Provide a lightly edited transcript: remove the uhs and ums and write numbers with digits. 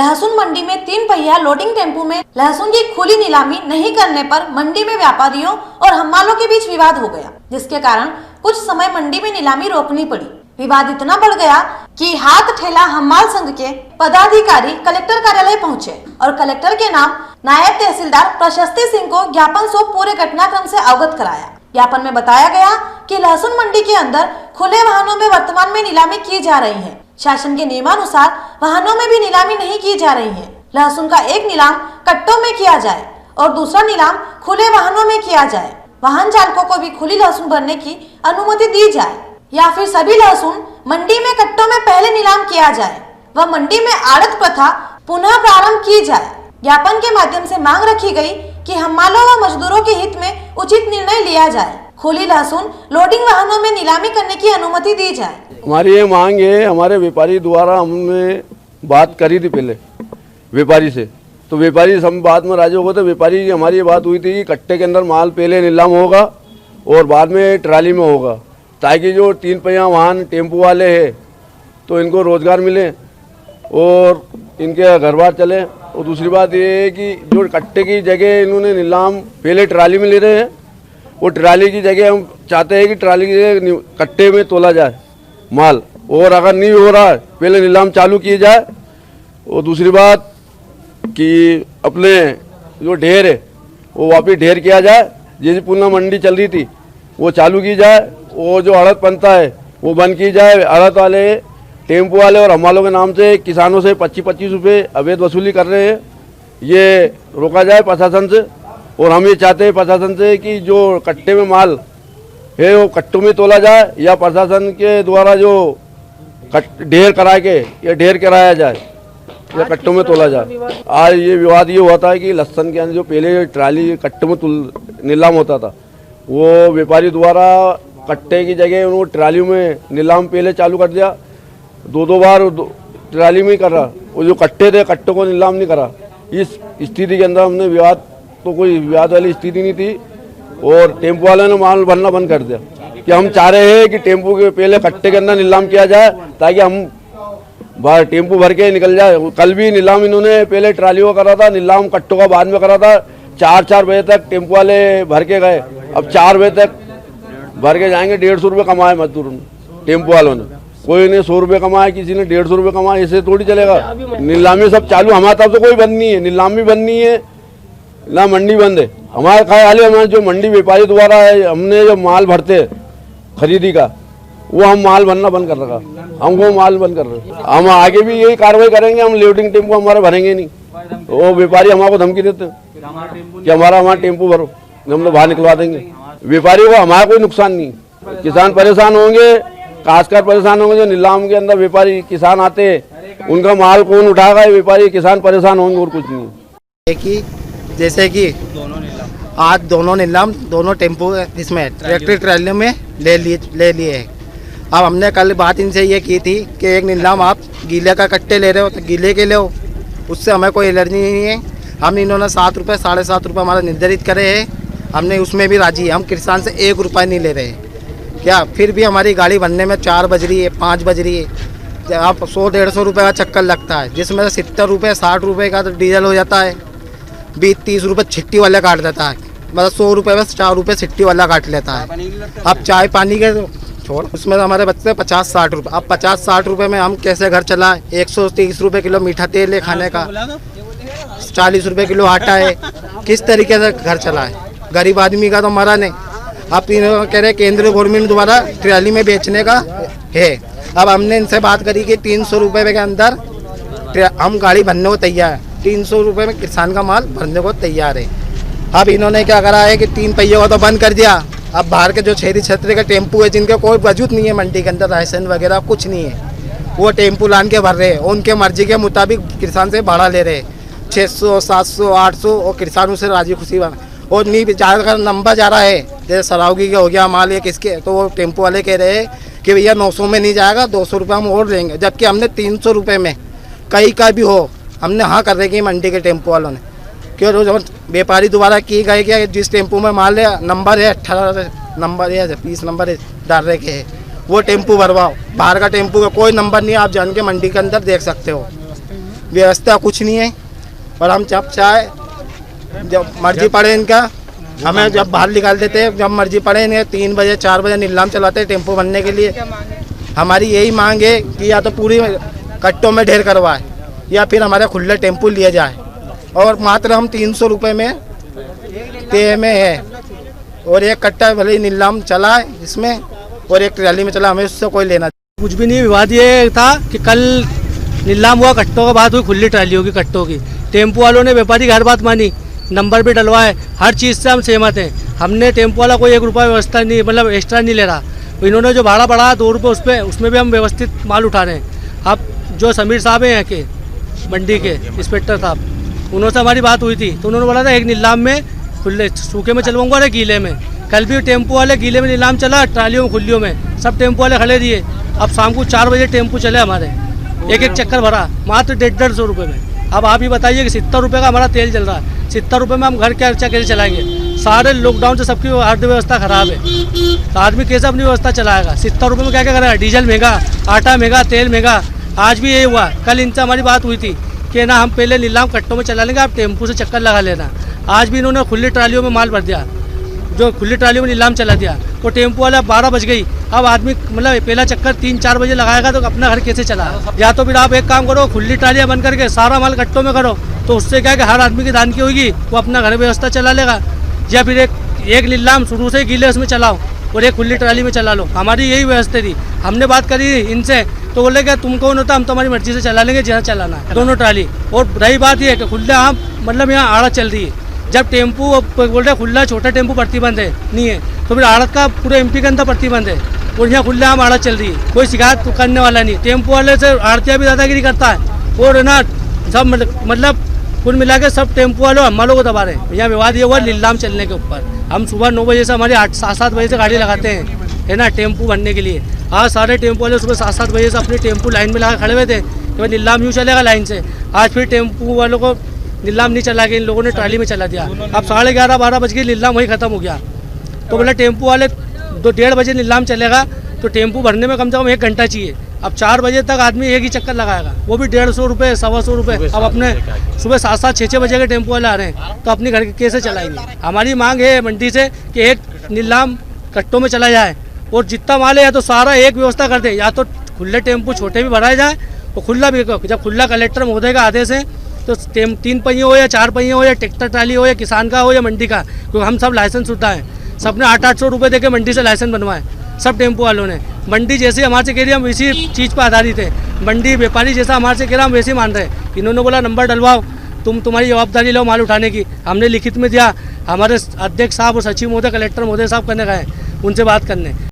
लहसुन मंडी में 3 पहिया लोडिंग टेम्पो में लहसुन की खुली नीलामी नहीं करने पर मंडी में व्यापारियों और हम्मालों के बीच विवाद हो गया, जिसके कारण कुछ समय मंडी में नीलामी रोकनी पड़ी। विवाद इतना बढ़ गया कि हाथ ठेला हम्माल संघ के पदाधिकारी कलेक्टर कार्यालय पहुंचे और कलेक्टर के नाम नायब तहसीलदार प्रशस्ति सिंह को ज्ञापन सौंप पूरे घटनाक्रम से अवगत कराया। ज्ञापन में बताया गया कि लहसुन मंडी के अंदर खुले वाहनों में वर्तमान में नीलामी की जा रही है। शासन के नियमानुसार वाहनों में भी नीलामी नहीं की जा रही है। लहसुन का एक नीलाम कट्टों में किया जाए और दूसरा नीलाम खुले वाहनों में किया जाए। वाहन चालकों को भी खुली लहसुन भरने की अनुमति दी जाए या फिर सभी लहसुन मंडी में कट्टों में पहले नीलाम किया जाए व मंडी में आड़त प्रथा पुनः प्रारंभ की जाए। ज्ञापन के माध्यम से मांग रखी गई कि हम्मालों व मजदूरों के हित में उचित निर्णय लिया जाए। खुली लहसुन लोडिंग वाहनों में नीलामी करने की अनुमति दी जाए। हमारी ये मांग है, हमारे व्यापारी द्वारा हमने बात करी थी पहले व्यापारी से, तो व्यापारी सब बात में राजी हो गए। तो व्यापारी की हमारी ये बात हुई थी कि कट्टे के अंदर माल पहले नीलाम होगा और बाद में ट्राली में होगा, ताकि जो 3 पहिया वाहन टेम्पो वाले हैं तो इनको रोजगार मिले और इनके घर बार चले। और दूसरी बात ये है कि जो कट्टे की जगह इन्होंने नीलाम पहले ट्राली में ले रहे हैं, वो ट्राली की जगह हम चाहते हैं कि ट्राली की जगह कट्टे में तोला जाए माल, और अगर नहीं हो रहा है पहले नीलाम चालू किए जाए। और दूसरी बात कि अपने जो ढेर है वो वापिस ढेर किया जाए, जैसे पूना मंडी चल रही थी वो चालू की जाए। वो जो अड़त पंता है वो बंद की जाए। अड़त वाले टेम्पो वाले और हम्मालों के नाम से किसानों से 25-25 रुपये अवैध वसूली कर रहे हैं, ये रोका जाए प्रशासन से। और हम ये चाहते हैं प्रशासन से कि जो कट्टे में माल है वो कट्टों में तोला जाए या प्रशासन के द्वारा जो ढेर करा के या ढेर कराया जाए या कट्टों में तोला जाए। आज ये विवाद ये हुआ था कि लहसुन के अंदर जो पहले ट्राली कट्टे में नीलाम होता था, वो व्यापारी द्वारा कट्टे की जगह उनको ट्राली में नीलाम पहले चालू कर दिया। 2 बार ट्राली में ही कर रहा, वो जो कट्टे थे कट्टों को नीलाम नहीं करा। इस स्थिति के अंदर हमने विवाद, तो कोई विवाद वाली स्थिति नहीं थी और टेम्पो वाले ने माल भरना बंद कर दिया। कि हम चाह रहे हैं कि टेम्पो के पहले कट्टे के अंदर नीलाम किया जाए ताकि हम टेम्पो भर के निकल जाए। कल भी नीलाम इन्होंने पहले ट्राली को करा था, नीलाम कट्टों का बाद में करा था। 4 बजे तक टेम्पो वाले भर के गए, अब 4 बजे तक भर के जाएंगे। 150 रुपये कमाए मजदूर ने, टेम्पो वालों ने। कोई ने 100 रुपये कमाए, किसी ने 150 रुपये कमाए, ऐसे थोड़ी चलेगा। नीलामी सब चालू, हमारे तरफ से कोई बंद नहीं है, नीलाम भी बंद नहीं है ना मंडी बंद है। हमारे ख्याल है हमारे जो मंडी व्यापारी द्वारा है, हमने जो माल भरते खरीदी का, वो हम माल भरना बंद कर रखा, हम वो माल बंद कर रहे। हम आगे भी यही कार्रवाई करेंगे। हम लोडिंग टेम्पो हमारे भरेंगे नहीं। वो व्यापारी हमारे को धमकी देते कि हमारा टेम्पो भरो, हम लोग बाहर निकलवा देंगे। व्यापारी को हमारा कोई नुकसान नहीं, किसान परेशान होंगे, खासकर परेशान होंगे जो नीलाम के अंदर व्यापारी किसान आते हैं, उनका माल कौन उठाएगा? व्यापारी किसान परेशान होंगे और कुछ नहीं। जैसे कि आज दोनों नीलाम दोनों टेम्पो इसमें ट्रैक्टर ट्राली में ले लिए हैं। अब हमने कल बात इनसे ये की थी कि एक नीलाम आप गीले का कट्टे ले रहे हो तो गीले के ले हो, उससे हमें कोई एलर्जी नहीं है। हम इन्होंने 7 रुपये 7.5 रुपये हमारा निर्धारित करे हैं, हमने उसमें भी राजी है। हम किसान से 1 रुपया नहीं ले रहे क्या, फिर भी हमारी गाड़ी बनने में 4 बज रही है, 5 बज रही है। आप 100-150 रुपये का चक्कर लगता है, जिसमें 70 रुपये 60 रुपये का तो डीजल हो जाता है। 20-30 रुपये छिट्टी वाला काट देता है, मतलब 100 रुपये में 4 रुपये छिट्टी वाला काट लेता है। अब चाय पानी के छोड़, उसमें हमारे बचते 50-60 रुपये। अब 50-60 रुपये में हम कैसे घर चलाएं? 130 रुपये किलो मीठा तेल है खाने का, 40 रुपये किलो आटा है, किस तरीके से घर चलाएं? गरीब आदमी का तो मरा नहीं। आप कह रहे केंद्रीय गवर्नमेंट द्वारा ट्राली में बेचने का है। अब हमने इनसे बात करी कि 300 रुपये के अंदर हम गाड़ी भरने को तैयार है, 300 रुपये में किसान का माल भरने को तैयार है। अब इन्होंने क्या करा है कि 3 पहियों को तो बंद कर दिया। अब बाहर के जो शहरी क्षेत्र के टेम्पू है, जिनके कोई वजूद नहीं है मंडी के अंदर, राशन वगैरह कुछ नहीं है, वो टेम्पू लान के भर रहे हैं। उनके मर्जी के मुताबिक किसान से भाड़ा ले रहे हैं, 600, 700, 800, और किसानों से राजी खुशी और नहीं ज़्यादा नंबर जा रहा है। जैसे सरावगी का हो गया माल, ये किसके, तो वो टेम्पो वाले कह रहे हैं कि भैया 900 में नहीं जाएगा, 200 रुपये हम और देंगे। जबकि हमने 300 रुपये में कहीं का भी हो, हमने हाँ कर रखी मंडी के टेम्पो वालों ने। क्यों? जो व्यापारी द्वारा की गई कि जिस टेम्पो में माल है, नंबर है 18 नंबर है, 20 नंबर है डाल रखे है, वो टेम्पो भरवाओ। बाहर का टेम्पो का कोई नंबर नहीं है, आप जान के मंडी के अंदर देख सकते हो। व्यवस्था कुछ नहीं है। और हम जब चाहे जब मर्जी पड़े इनका हमें जब बाहर निकाल देते हैं, जब मर्जी पड़े इन्हें 3 बजे 4 बजे नीलाम चलाते हैं टेम्पो भरने के लिए। हमारी यही मांग है कि या तो पूरी कट्टों में ढेर करवाए या फिर हमारे खुले टेम्पो लिए जाए। और मात्र हम 300 रुपये में पे में है और एक कट्टा भले ही नीलाम चला है इसमें और एक ट्राली में चला, हमें उससे कोई लेना कुछ भी नहीं। विवाद ये था कि कल नीलाम हुआ कट्टों का, बात हुई खुली ट्रालियों की कट्टों की। टेम्पो वालों ने व्यापारी की हर बात मानी, नंबर भी डलवाए, हर चीज़ से हम सहमत हैं। हमने टेम्पो वाला कोई 1 रुपया व्यवस्था नहीं, मतलब एक्स्ट्रा नहीं ले रहा। इन्होंने जो भाड़ा बढ़ाया 2 रुपये उसमें भी हम व्यवस्थित माल उठा रहे हैं। अब जो समीर साहब हैं यहाँ के मंडी के इंस्पेक्टर साहब, उन्होंने हमारी बात हुई थी तो उन्होंने बोला था एक नीलाम में खुले सूखे में चलवाऊंगा और गीले में। कल भी टेम्पो वाले गीले में नीलाम चला, ट्रालियों में खुलियों में सब टेम्पो वाले खड़े दिए। अब शाम को 4 बजे टेम्पो चले हमारे, एक चक्कर भरा मात्र 150-150 रुपये में। अब आप ही बताइए कि 70 रुपये का हमारा तेल चल रहा है, 70 रुपये में हम घर क्या कैसे चलाएंगे? सारे लॉकडाउन से सबकी अर्थव्यवस्था खराब है, तो आदमी कैसे अपनी व्यवस्था चलाएगा? 70 रुपये में क्या क्या करेगा? डीजल महंगा, आटा महंगा, तेल महंगा। आज भी यही हुआ। कल इनसे हमारी बात हुई थी कि ना हम पहले नीलाम कट्टों में चला लेंगे, आप टेम्पो से चक्कर लगा लेना। आज भी इन्होंने खुली ट्रालियों में माल भर दिया, जो खुली ट्रालियों में नीलाम चला दिया। तो टेम्पो वाला 12 बज गई, अब आदमी मतलब पहला चक्कर 3-4 बजे लगाएगा तो अपना घर कैसे चला? या तो फिर आप एक काम करो, खुली ट्रालियाँ बंद करके सारा माल कट्टों में करो, तो उससे क्या है कि हर आदमी की दान की होगी, वो अपना घर व्यवस्था चला लेगा। या फिर एक नीलाम शुरू से गीले उसमें चलाओ और एक खुली ट्राली में चला लो। हमारी यही व्यवस्था थी। हमने बात करी इनसे तो बोले क्या तुम कौन होता, हम तुम्हारी मर्जी से चला लेंगे जहाँ चलाना है, दोनों ट्राली। और रही बात ये कि खुला हम मतलब यहाँ आड़त चल रही है। जब टेम्पो बोल रहे खुला छोटा टेम्पो प्रतिबंध है नहीं है, तो फिर आड़त का पूरे एमपी के अंदर प्रतिबंध है और यहाँ खुला हम आड़त चल रही है। कोई शिकायत करने वाला नहीं। टेम्पो वाले से आड़तिया भी दादागिरी करता है और ना सब मतलब कुल मिला के सब टेम्पो वालों हम वालों को दबा रहे हैं। यहाँ विवाद ये हुआ नीलाम चलने के ऊपर। हम सुबह 9 बजे से हमारी 8-7 बजे से गाड़ी लगाते हैं, है ना, टेम्पो भरने के लिए। आज सारे टेम्पो वाले सुबह 7-7 बजे से अपनी टेम्पो लाइन में लगा खड़े हुए थे कि भाई नीलाम यूँ चलेगा लाइन से। आज फिर टेम्पो वालों को नीलाम नहीं चला के इन लोगों ने ट्राली में चला दिया। अब 11:30-12 बज के नीलाम वही खत्म हो गया। तो बोला टेम्पो वाले 2-1:30 बजे नीलाम चलेगा तो टेम्पो भरने में कम से कम 1 घंटा चाहिए। अब 4 बजे तक आदमी एक ही चक्कर लगाएगा, वो भी 150 रुपये 125 रुपये। अब अपने सुबह 7-7 6-6 बजे के टेम्पो वाले आ रहे हैं तो अपने घर के कैसे चलाएंगे? हमारी मांग है मंडी से कि एक नीलाम कट्टों में चला जाए और जितना माल है या तो सारा एक व्यवस्था कर दे, या तो खुले टेम्पो छोटे भी भराए जाए और खुला भी। जब खुला कलेक्टर महोदय का आदेश है तो 3 पहिए हो या 4 पहिए हो या ट्रैक्टर ट्राली हो या किसान का हो या मंडी का, क्योंकि हम सब लाइसेंस शुदा हैं। सबने 800-800 रुपये देके मंडी से लाइसेंस बनवाए, सब टेम्पो वालों ने। मंडी जैसे हमारे से कह रही हम इसी चीज़ पर आधारित है। मंडी व्यापारी जैसा हमारे से कह रहा हम वैसे ही मान रहे हैं। इन्होंने बोला नंबर डलवाओ, तुम्हारी जवाबदारी लो माल उठाने की। हमने लिखित में दिया, हमारे अध्यक्ष साहब और सचिव महोदय कलेक्टर महोदय साहब करने गए उनसे बात करने।